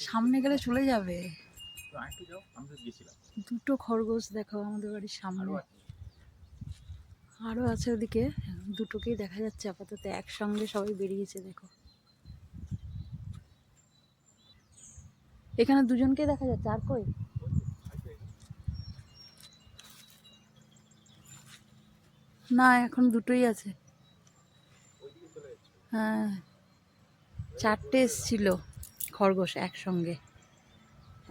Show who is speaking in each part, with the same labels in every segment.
Speaker 1: সামনে গেলে চলে যাবে। দুটো খরগোশ দেখো আমাদের বাড়ির সামনে, আরো আছে ওদিকে, দুটোকেই দেখা যাচ্ছে আপাতত, একসঙ্গে সবাই বেরিয়েছে দেখো। এখানে দুজনকে দেখা যাচ্ছে, আর কই? না, এখন দুটোই আছে। হ্যাঁ, চারটে এসছিল খরগোশ একসঙ্গে,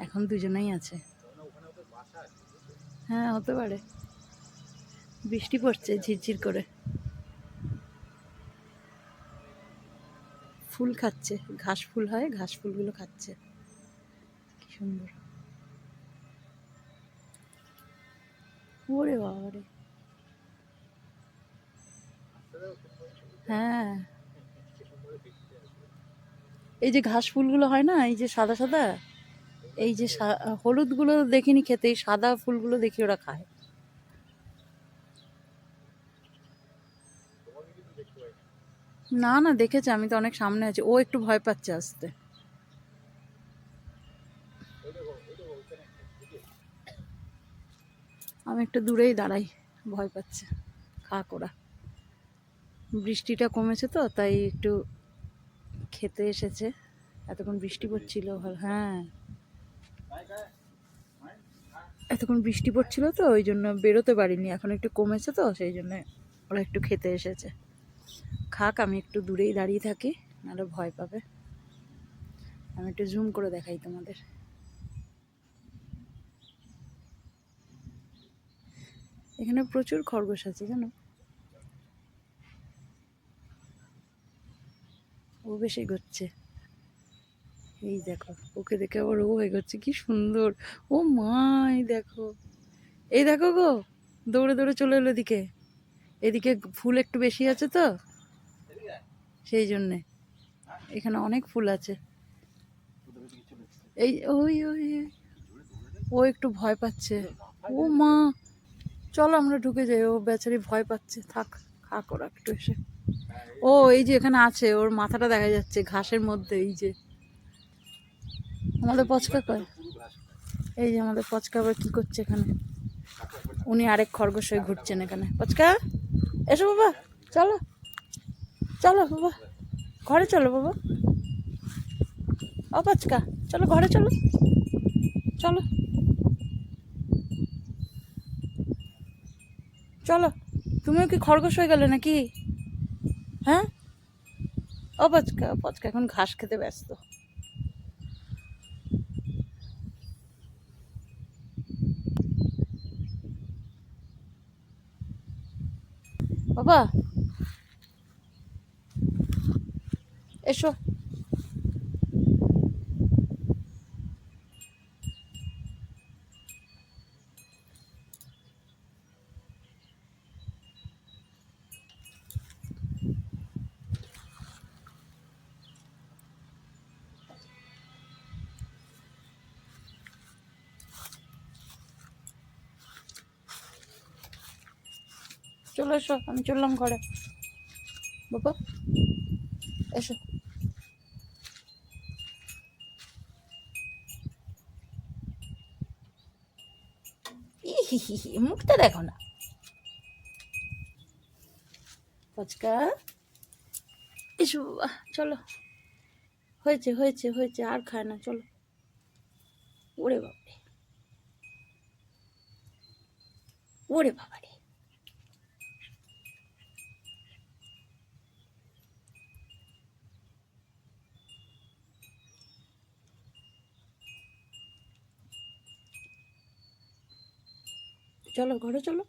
Speaker 1: এখন দুজনেই আছে। হ্যাঁ, হতে পারে। বৃষ্টি পড়ছে ঝিরঝির করে, ফুল খাচ্ছে, ঘাস ফুল হয়, ঘাস ফুলগুলো খাচ্ছে, কি সুন্দর। ওরে বাবা রে, হ্যাঁ, এই যে ঘাস ফুলগুলো হয় না, এই যে সাদা সাদা, এই যে হলুদগুলো দেখিনি খেতে, এই সাদা ফুলগুলো দেখি ওরা খায়। না না, দেখেছে, আমি তো অনেক সামনে আছি, ও একটু ভয় পাচ্ছে আসতে। আমি একটু দূরেই দাঁড়াই, ভয় পাচ্ছে, খাক ওরা। বৃষ্টিটা কমেছে তো, তাই একটু খেতে এসেছে, এতক্ষণ বৃষ্টি পড়ছিল। হ্যাঁ, এতক্ষণ বৃষ্টি পড়ছিল তো, ওই জন্য বেরোতে পারিনি, এখন একটু কমেছে তো, সেই জন্য ওরা একটু খেতে এসেছে। খাক, আমি একটু দূরেই দাঁড়িয়ে থাকি, নাহলে ভয় পাবে। আমি একটু জুম করে দেখাই তোমাদের। এখানে প্রচুর খরগোশ আছে জানো, ও বেশি এগোচ্ছে, এই দেখো, ওকে দেখে আবার ও এগোচ্ছে, কি সুন্দর। ও মাই দেখো, এই দেখো গো, দৌড়ে দৌড়ে চলে এলো এদিকে। এদিকে ফুল একটু বেশি আছে তো, সেই জন্যে এখানে অনেক ফুল আছে। এই ওই ওই ও একটু ভয় পাচ্ছে। ও মা, চলো আমরা ঢুকে যাই, ও বেচারি ভয় পাচ্ছে, থাক, খাক ওরা একটু এসে। ও এই যে এখানে আছে, ওর মাথাটা দেখা যাচ্ছে ঘাসের মধ্যে, এই যে আমাদের পচকা কয়, এই যে আমাদের পচকা আবার কি করছে এখানে, উনি আরেক খরগোশ হয়ে ঘুরছেন এখানে। পচকা, এসো বাবা, চলো চলো বাবা, ঘরে চলো বাবা, ও পচকা, চলো ঘরে চলো, চলো চলো। তুমিও কি খরগোশ হয়ে গেলে নাকি? হ্যাঁ, ও পচকা, পচকা এখন ঘাস খেতে ব্যস্ত। বাবা এসো, চলো এসো, আমি চললাম ঘরে। বাবা এসো, মুখটা দেখো না পচকা, এসো বাবা, চলো, হয়েছে হয়েছে হয়েছে, আর খায় না, চলো। ওরে বাবারে, ওরে বাবারে, চলো ঘরে চলো,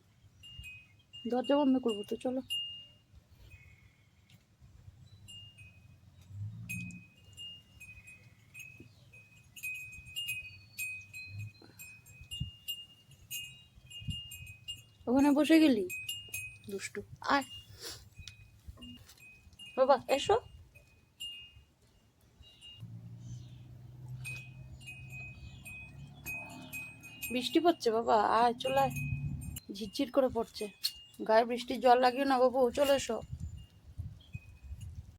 Speaker 1: দরজা বন্ধ করবো তো, চলো। ওখানে বসে গেলি, দুষ্টু, আয় বাবা এসো। বৃষ্টি পড়ছে বাবা, আয় চলে আয়, ঝিরঝির করে পড়ছে, গায়ে বৃষ্টির জল লাগিও না বাবু, চলে এসো।